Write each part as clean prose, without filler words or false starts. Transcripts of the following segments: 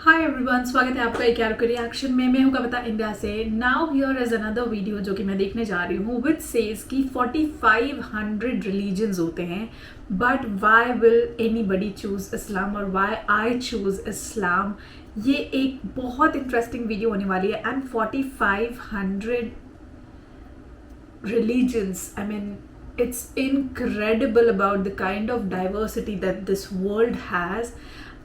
Hi everyone, स्वागत है आपका एक आर्क रिएक्शन में। मैं हूं कविता इंडिया से। Now here is another video जो कि मैं देखने जा रही हूँ विच सेज कि 4500 रिलीजन्स होते हैं, but why will anybody choose Islam और व्हाई आई चूज इस्लाम। ये एक बहुत इंटरेस्टिंग वीडियो होने वाली है। And 4500 religions, I mean, it's incredible about the kind of diversity that this world has.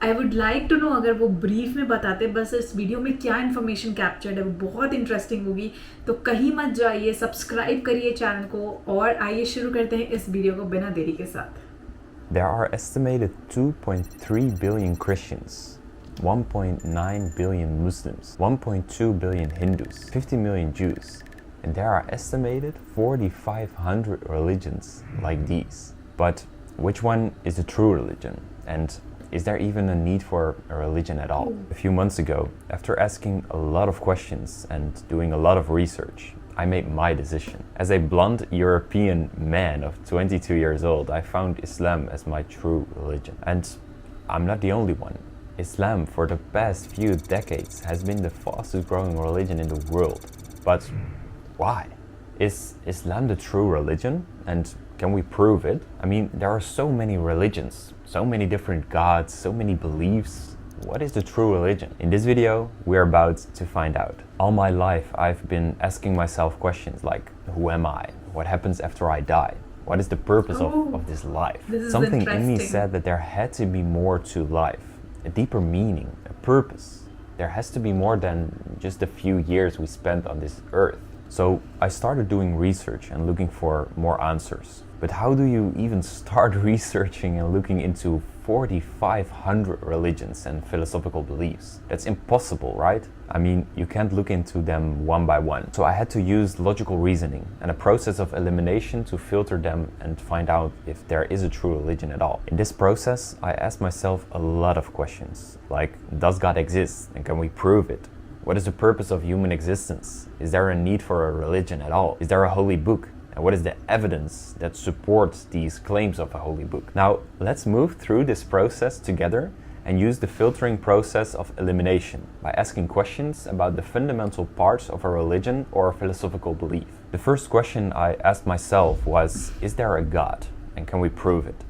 I would like to know, अगर वो ब्रीफ में बताते बस इस वीडियो में क्या इन्फॉर्मेशन कैप्चर्ड है, वो बहुत इंटरेस्टिंग होगी। तो कहीं मत जाइए, सब्सक्राइब करिए चैनल को और आइए शुरू करते हैं इस वीडियो को बिना देरी के साथ। There are estimated 2.3 billion Christians, 1.9 billion Muslims, 1.2 billion Hindus, 50 million Jews, and there are estimated 4,500 religions like these. But which one is the true religion? And is there even a need for a religion at all? A few months ago, after asking a lot of questions and doing a lot of research, I made my decision. As a blonde European man of 22 years old, I found Islam as my true religion. And I'm not the only one. Islam for the past few decades has been the fastest growing religion in the world. But why? Is Islam the true religion? And can we prove it? I mean, there are so many religions, so many different gods, so many beliefs. What is the true religion? In this video, we're about to find out. All my life, I've been asking myself questions like, who am I? What happens after I die? What is the purpose of this life? This is Something in me interesting. said that there had to be more to life, a deeper meaning, a purpose. There has to be more than just a few years we spent on this earth. So I started doing research and looking for more answers. But how do you even start researching and looking into 4,500 religions and philosophical beliefs? That's impossible, right? I mean, you can't look into them one by one. So I had to use logical reasoning and a process of elimination to filter them and find out if there is a true religion at all. In this process, I asked myself a lot of questions, like, does God exist and can we prove it? What is the purpose of human existence? Is there a need for a religion at all? Is there a holy book? And what is the evidence that supports these claims of a holy book? Now, let's move through this process together and use the filtering process of elimination by asking questions about the fundamental parts of a religion or a philosophical belief. The first question I asked myself was, is there a God? And can we prove it?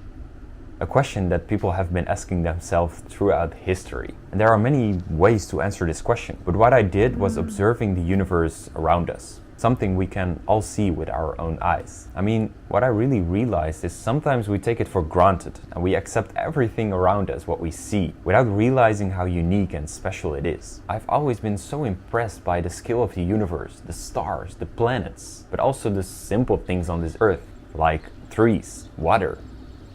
A question that people have been asking themselves throughout history. And there are many ways to answer this question. But what I did was observing the universe around us, something we can all see with our own eyes. I mean, what I really realized is sometimes we take it for granted and we accept everything around us, what we see, without realizing how unique and special it is. I've always been so impressed by the scale of the universe, the stars, the planets, but also the simple things on this earth, like trees, water,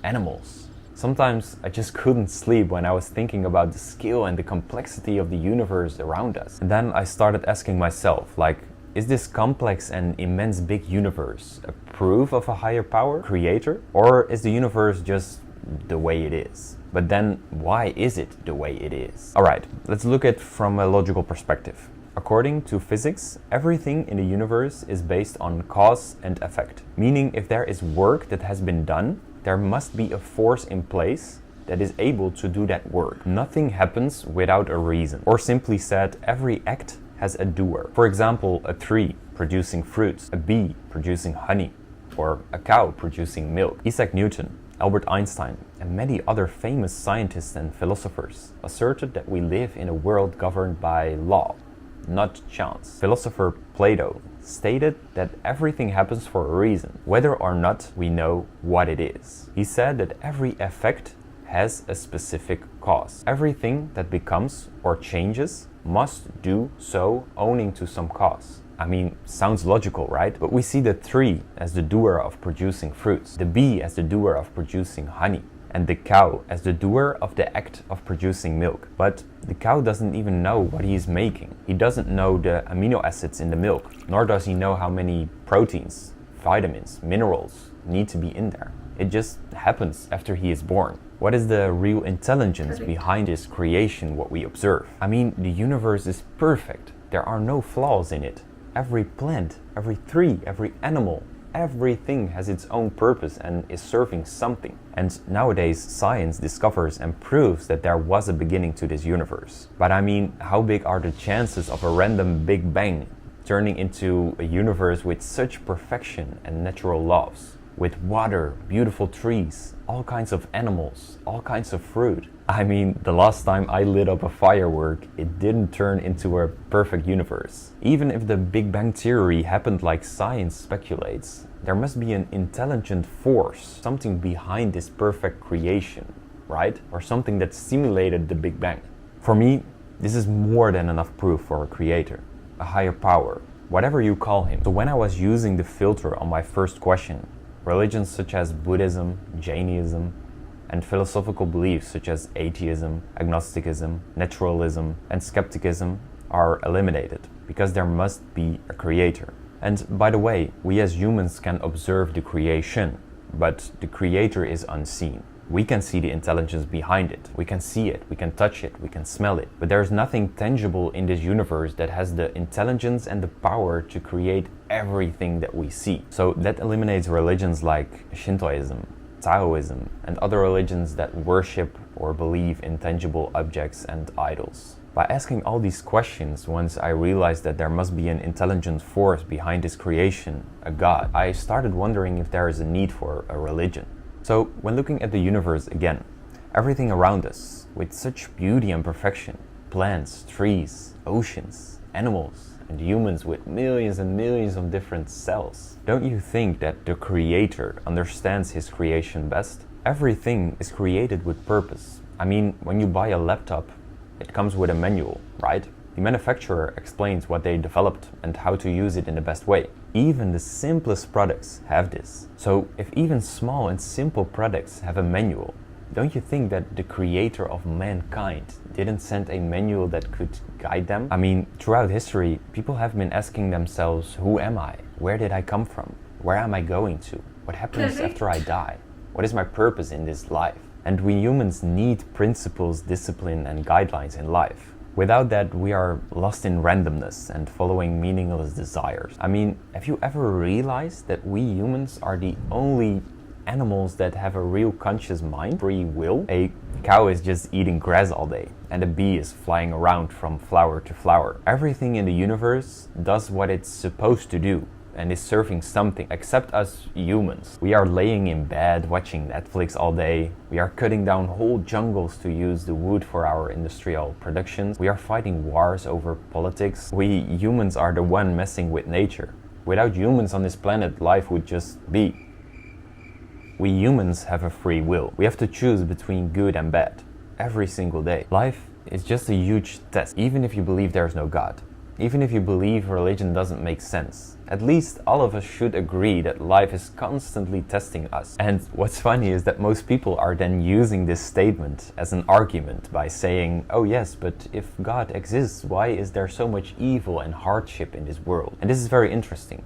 animals. Sometimes I just couldn't sleep when I was thinking about the scale and the complexity of the universe around us. And then I started asking myself, like, is this complex and immense big universe a proof of a higher power, creator? Or is the universe just the way it is? But then why is it the way it is? Alright, let's look at it from a logical perspective. According to physics, everything in the universe is based on cause and effect. Meaning, if there is work that has been done, there must be a force in place that is able to do that work. Nothing happens without a reason. Or simply said, every act has a doer. For example, a tree producing fruits, a bee producing honey, or a cow producing milk. Isaac Newton, Albert Einstein, and many other famous scientists and philosophers asserted that we live in a world governed by law, not chance. Philosopher Plato stated that everything happens for a reason, whether or not we know what it is. He said that every effect has a specific cause. Everything that becomes or changes must do so owing to some cause. I mean, sounds logical, right? But we see the tree as the doer of producing fruits, the bee as the doer of producing honey, and the cow as the doer of the act of producing milk. But the cow doesn't even know what he is making. He doesn't know the amino acids in the milk, nor does he know how many proteins, vitamins, minerals need to be in there. It just happens after he is born. What is the real intelligence behind this creation, what we observe? I mean, the universe is perfect. There are no flaws in it. Every plant, every tree, every animal, everything has its own purpose and is serving something. And nowadays, science discovers and proves that there was a beginning to this universe. But I mean, how big are the chances of a random Big Bang turning into a universe with such perfection and natural laws? With water, beautiful trees, all kinds of animals, all kinds of fruit. I mean, the last time I lit up a firework, it didn't turn into a perfect universe. Even if the Big Bang Theory happened like science speculates, there must be an intelligent force, something behind this perfect creation, right? Or something that stimulated the Big Bang. For me, this is more than enough proof for a creator, a higher power, whatever you call him. So when I was using the filter on my first question, religions such as Buddhism, Jainism, and philosophical beliefs such as atheism, agnosticism, naturalism, and skepticism are eliminated because there must be a creator. And by the way, we as humans can observe the creation, but the creator is unseen. We can see the intelligence behind it. We can see it, we can touch it, we can smell it. But there's nothing tangible in this universe that has the intelligence and the power to create everything that we see. So that eliminates religions like Shintoism, Taoism, and other religions that worship or believe in tangible objects and idols. By asking all these questions, once I realized that there must be an intelligent force behind this creation, a God, I started wondering if there is a need for a religion. So when looking at the universe again, everything around us with such beauty and perfection, plants, trees, oceans, animals, and humans with millions and millions of different cells, don't you think that the creator understands his creation best? Everything is created with purpose. I mean, when you buy a laptop, it comes with a manual, right? The manufacturer explains what they developed and how to use it in the best way. Even the simplest products have this. So if even small and simple products have a manual, don't you think that the creator of mankind didn't send a manual that could guide them? I mean, throughout history, people have been asking themselves, who am I? Where did I come from? Where am I going to? What happens after I die? What is my purpose in this life? And we humans need principles, discipline, and guidelines in life. Without that, we are lost in randomness and following meaningless desires. I mean, have you ever realized that we humans are the only animals that have a real conscious mind, free will? A cow is just eating grass all day, and a bee is flying around from flower to flower. Everything in the universe does what it's supposed to do and is serving something, except us humans. We are laying in bed watching Netflix all day. We are cutting down whole jungles to use the wood for our industrial productions. We are fighting wars over politics. We humans are the one messing with nature. Without humans on this planet, life would just be. We humans have a free will. We have to choose between good and bad every single day. Life is just a huge test, even if you believe there's no God. Even if you believe religion doesn't make sense, at least all of us should agree that life is constantly testing us. And what's funny is that most people are then using this statement as an argument by saying, oh yes, but if God exists, why is there so much evil and hardship in this world? And this is very interesting,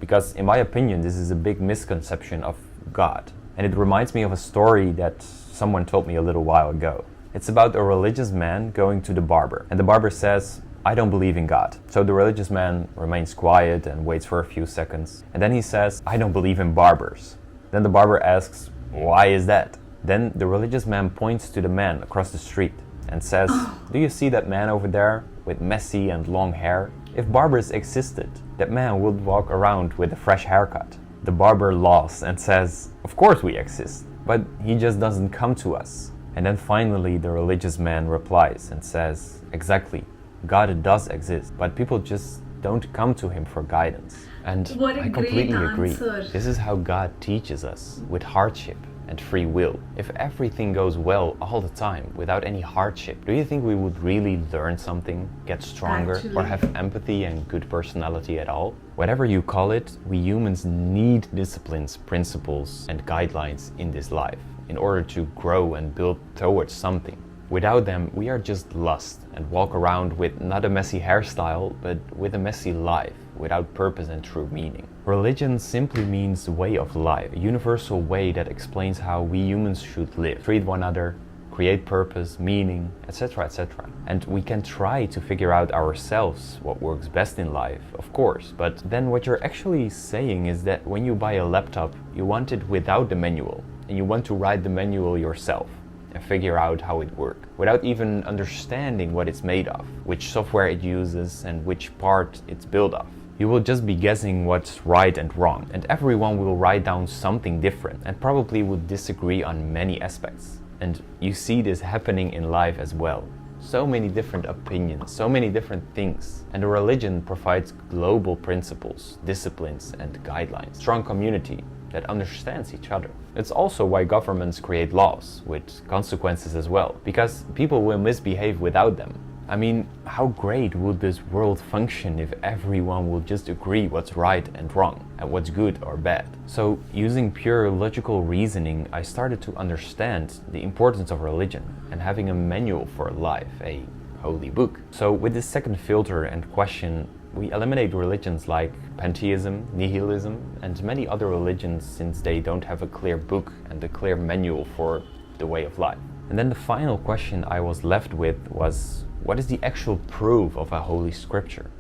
because in my opinion, this is a big misconception of God. And it reminds me of a story that someone told me a little while ago. It's about a religious man going to the barber, and the barber says, I don't believe in God. So the religious man remains quiet and waits for a few seconds. And then he says, I don't believe in barbers. Then the barber asks, why is that? Then the religious man points to the man across the street and says, do you see that man over there with messy and long hair? If barbers existed, that man would walk around with a fresh haircut. The barber laughs and says, of course we exist, but he just doesn't come to us. And then finally the religious man replies and says, exactly. God does exist, but people just don't come to him for guidance. And I completely agree. This is how God teaches us, with hardship and free will. If everything goes well all the time, without any hardship, do you think we would really learn something, get stronger, or have empathy and good personality at all? Whatever you call it, we humans need disciplines, principles, and guidelines in this life in order to grow and build towards something. Without them, we are just lost and walk around with not a messy hairstyle, but with a messy life, without purpose and true meaning. Religion simply means way of life, a universal way that explains how we humans should live, treat one another, create purpose, meaning, etc., etc. And we can try to figure out ourselves what works best in life, of course, but then what you're actually saying is that when you buy a laptop, you want it without the manual, and you want to write the manual yourself and figure out how it works, without even understanding what it's made of, which software it uses, and which part it's built of. You will just be guessing what's right and wrong, and everyone will write down something different and probably would disagree on many aspects. And you see this happening in life as well. So many different opinions, so many different things. And a religion provides global principles, disciplines, and guidelines. Strong community that understands each other. It's also why governments create laws with consequences as well, because people will misbehave without them. I mean, how great would this world function if everyone would just agree what's right and wrong and what's good or bad? So, using pure logical reasoning, I started to understand the importance of religion and having a manual for life, a holy book. So, with this second filter and question, we eliminate religions like pantheism, nihilism, and many other religions since they don't have a clear book and a clear manual for the way of life. And then the final question I was left with was, what is the actual proof of a holy scripture?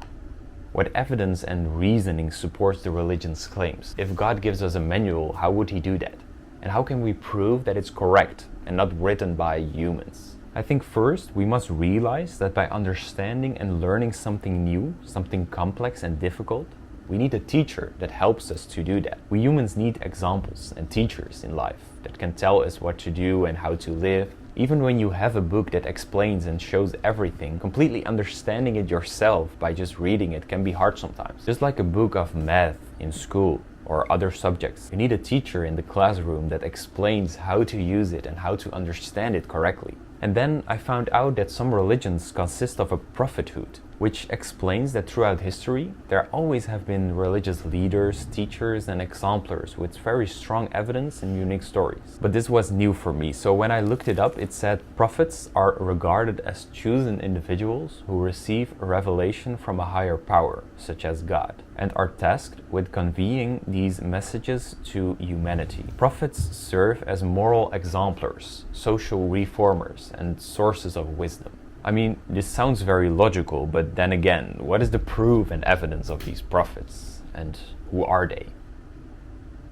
What evidence and reasoning supports the religion's claims? If God gives us a manual, how would he do that? And how can we prove that it's correct and not written by humans? I think first we must realize that by understanding and learning something new, something complex and difficult, we need a teacher that helps us to do that. We humans need examples and teachers in life that can tell us what to do and how to live. Even when you have a book that explains and shows everything, completely understanding it yourself by just reading it can be hard sometimes. Just like a book of math in school or other subjects, you need a teacher in the classroom that explains how to use it and how to understand it correctly. And then I found out that some religions consist of a prophethood, which explains that throughout history, there always have been religious leaders, teachers, and exemplars with very strong evidence and unique stories. But this was new for me, so when I looked it up, it said prophets are regarded as chosen individuals who receive a revelation from a higher power, such as God, and are tasked with conveying these messages to humanity. Prophets serve as moral exemplars, social reformers, and sources of wisdom. I mean, this sounds very logical, but then again, what is the proof and evidence of these prophets? And who are they?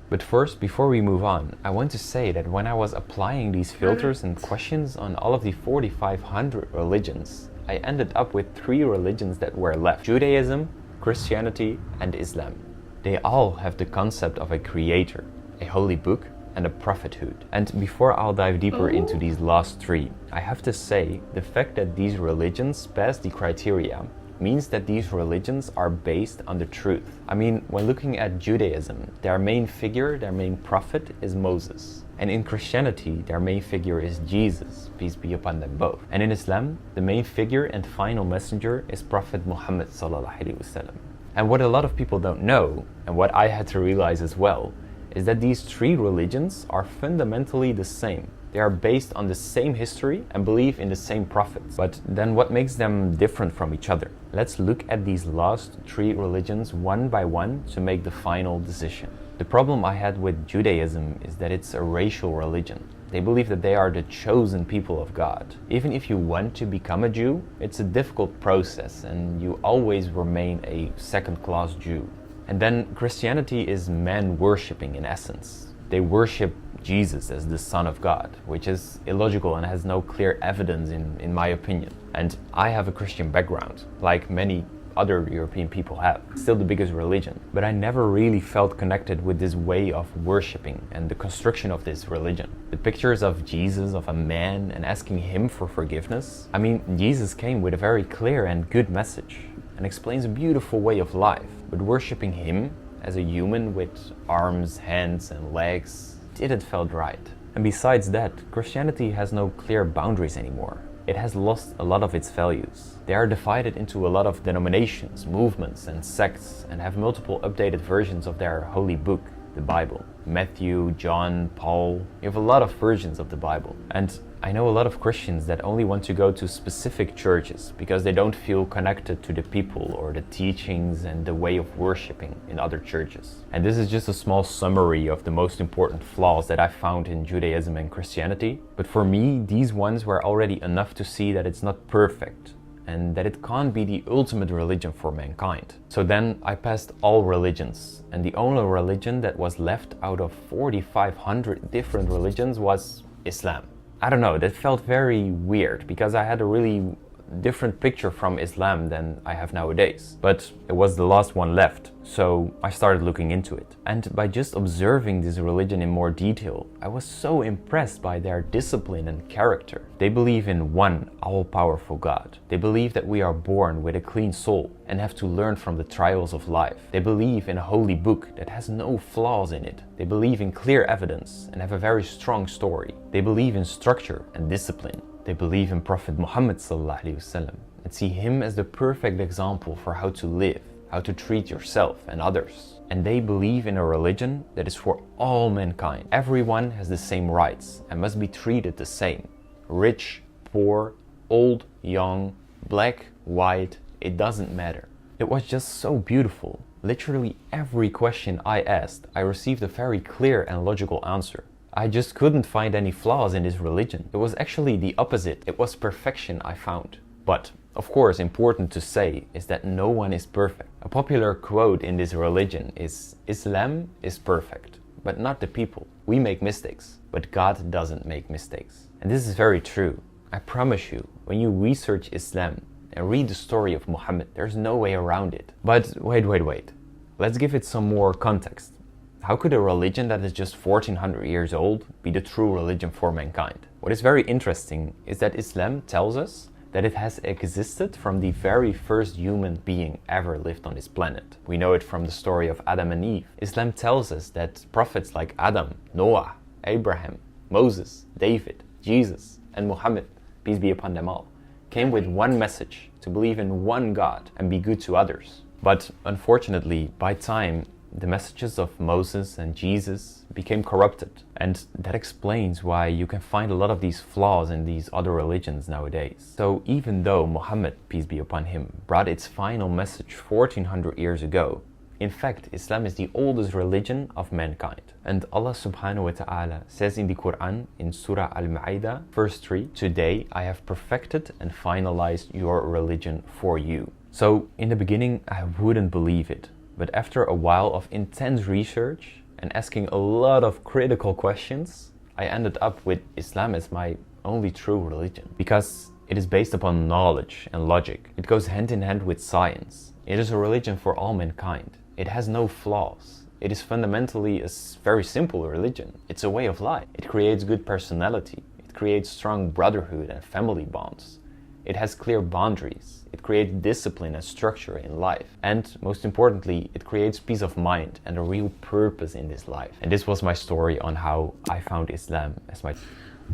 But first, before we move on, I want to say that when I was applying these filters and questions on all of the 4,500 religions, I ended up with 3 religions that were left: Judaism, Christianity, and Islam. They all have the concept of a creator, a holy book, and a prophethood. And before I'll dive deeper into these last 3, I have to say the fact that these religions pass the criteria means that these religions are based on the truth. I mean, when looking at Judaism, their main figure, their main prophet is Moses. And in Christianity, their main figure is Jesus, peace be upon them both. And in Islam, the main figure and final messenger is Prophet Muhammad sallallahu alaihi wasallam. And what a lot of people don't know, and what I had to realize as well, is that these 3 religions are fundamentally the same. They are based on the same history and believe in the same prophets. But then what makes them different from each other? Let's look at these last 3 religions one by one to make the final decision. The problem I had with Judaism is that it's a racial religion. They believe that they are the chosen people of God. Even if you want to become a Jew, it's a difficult process and you always remain a second-class Jew. And then Christianity is man worshipping in essence. They worship Jesus as the Son of God, which is illogical and has no clear evidence in my opinion. And I have a Christian background, like many other European people have. It's still the biggest religion. But I never really felt connected with this way of worshipping and the construction of this religion. The pictures of Jesus, of a man, and asking him for forgiveness. I mean, Jesus came with a very clear and good message and explains a beautiful way of life. But worshipping him as a human with arms, hands, and legs didn't feel right. And besides that, Christianity has no clear boundaries anymore. It has lost a lot of its values. They are divided into a lot of denominations, movements, and sects, and have multiple updated versions of their holy book. the Bible. Matthew, John, Paul. You have a lot of versions of the Bible. And I know a lot of Christians that only want to go to specific churches because they don't feel connected to the people or the teachings and the way of worshiping in other churches. And this is just a small summary of the most important flaws that I found in Judaism and Christianity. But for me, these ones were already enough to see that it's not perfect and that it can't be the ultimate religion for mankind. So then I passed all religions, and the only religion that was left out of 4,500 different religions was Islam. I don't know, that felt very weird because I had a really different picture from Islam than I have nowadays. But it was the last one left, so I started looking into it. And by just observing this religion in more detail, I was so impressed by their discipline and character. They believe in one all-powerful God. They believe that we are born with a clean soul and have to learn from the trials of life. They believe in a holy book that has no flaws in it. They believe in clear evidence and have a very strong story. They believe in structure and discipline. They believe in Prophet Muhammad ﷺ and see him as the perfect example for how to live, how to treat yourself and others. And they believe in a religion that is for all mankind. Everyone has the same rights and must be treated the same. Rich, poor, old, young, black, white, it doesn't matter. It was just so beautiful. Literally every question I asked, I received a very clear and logical answer. I just couldn't find any flaws in this religion. It was actually the opposite. It was perfection I found. But, of course, important to say is that no one is perfect. A popular quote in this religion is, "Islam is perfect, but not the people. We make mistakes, but God doesn't make mistakes." And this is very true. I promise you, when you research Islam and read the story of Muhammad, there's no way around it. But wait. Let's give it some more context. How could a religion that is just 1400 years old be the true religion for mankind? What is very interesting is that Islam tells us that it has existed from the very first human being ever lived on this planet. We know it from the story of Adam and Eve. Islam tells us that prophets like Adam, Noah, Abraham, Moses, David, Jesus, and Muhammad, peace be upon them all, came with one message: to believe in one God and be good to others. But unfortunately, by time, the messages of Moses and Jesus became corrupted. And that explains why you can find a lot of these flaws in these other religions nowadays. So even though Muhammad, peace be upon him, brought its final message 1400 years ago, in fact, Islam is the oldest religion of mankind. And Allah subhanahu wa ta'ala says in the Quran, in Surah Al-Ma'idah, verse 3, "Today I have perfected and finalized your religion for you." So in the beginning, I wouldn't believe it. But after a while of intense research and asking a lot of critical questions, I ended up with Islam as my only true religion. Because it is based upon knowledge and logic. It goes hand in hand with science. It is a religion for all mankind. It has no flaws. It is fundamentally a very simple religion. It's a way of life. It creates good personality. It creates strong brotherhood and family bonds. It has clear boundaries. It creates discipline and structure in life. And most importantly, it creates peace of mind and a real purpose in this life. And this was my story on how I found Islam as my...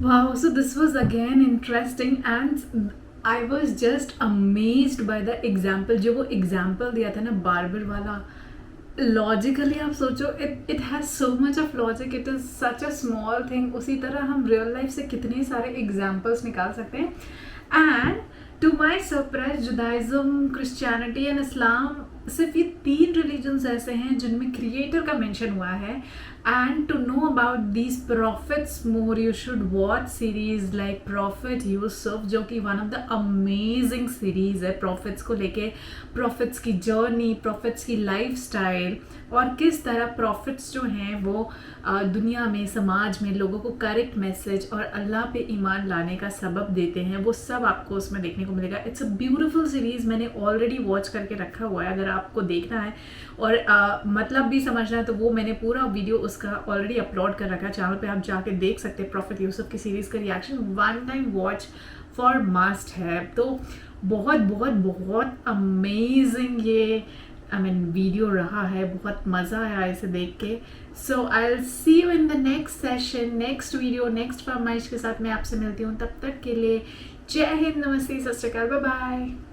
Wow, so this was again interesting and I was just amazed by the example. जो वो example दिया था ना barber वाला, logically आप सोचो, it has so much of logic. It is such a small thing. उसी तरह हम real life से कितने सारे examples निकाल सकते हैं. And to my surprise, Judaism, Christianity and Islam, सिर्फ ये 3 religions ऐसे हैं जिनमें creator का mention हुआ है. And to know about these prophets more, you should watch series like Prophet Yusuf, जो कि one of the amazing series है prophets को लेके, prophets की journey, prophets की lifestyle और किस तरह prophets जो हैं वो दुनिया में, समाज में लोगों को correct message और अल्लाह पे ईमान लाने का सबब देते हैं. वो सब आपको उसमें देखने को मिलेगा. It's a beautiful series. मैंने already watch करके रखा हुआ है. अगर आपको देखना है और मतलब भी समझना है तो वो मैंने पूरा वीडियो उसका ऑलरेडी अपलोड कर रखा है चैनल पे. आप जाके देख सकते हैं प्रॉफिट यूसुफ की सीरीज़ का reaction. One time watch for must है. तो बहुत बहुत बहुत अमेजिंग ये वीडियो रहा है. बहुत मज़ा आया इसे देख के. So I will see you in the next session, next video, next फरमाइश के साथ मैं आपसे मिलती हूँ. तब तक के लिए जय हिंद, नमस्ते, सत श्री अकाल, बाय बाय.